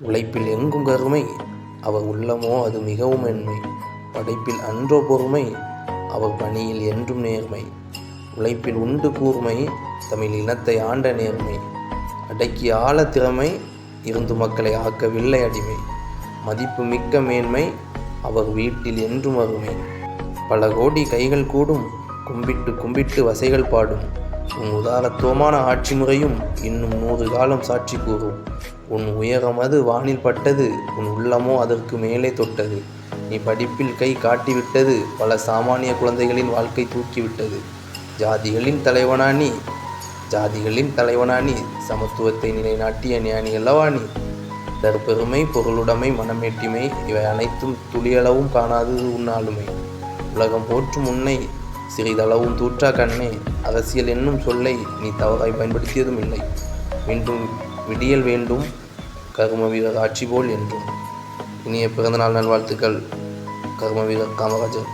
உழைப்பில் எங்கும் கருமை, அவர் உள்ளமோ அது மிகவும் மென்மை. படைப்பில் அன்றோ பொறுமை, அவர் பணியில் என்றும் நேர்மை. உழைப்பில் உண்டு கூர்மை, தமிழ் இனத்தை ஆண்ட நேர்மை. அடக்கி ஆள திறமை, இருந்து மக்களை ஆக்கவில்லை அடிமை. மதிப்பு மிக்க மேன்மை, அவர் வீட்டில் என்றும் அருமை. பல கோடி கைகள் கூடும், கும்பிட்டு கும்பிட்டு வசைகள் பாடும். உன் உதாரத்துவமான ஆட்சி முறையும் இன்னும் 100 காலம் சாட்சி கூறும். உன் உயரமது வானில் பட்டது, உன் உள்ளமோ அதற்கு மேலே தொட்டது. நீ படிப்பில் கை காட்டிவிட்டது, பல சாமானிய குழந்தைகளின் வாழ்க்கை தூக்கிவிட்டது. ஜாதிகளின் தலைவனா நீ, சமத்துவத்தை நிலைநாட்டிய ஞானி அல்லவா நீ. தற்பெருமை, பொருளுடைமை, மனமேட்டிமை இவை அனைத்தும் துளியளவும் காணாதது உன் ஆளுமை. உலகம் போற்றும் உன்னை சிறிதளவும் தூற்றா கண்ணே. அரசியல் என்னும் சொல்லை நீ தவறாய் பயன்படுத்தியதும் இல்லை. மீண்டும் விடியல் வேண்டும், கர்ம வீரர் ஆட்சி போல் என்றும். இனிய பிறந்தநாள் நல்வாழ்த்துக்கள் கர்ம வீரர் காமராஜர்.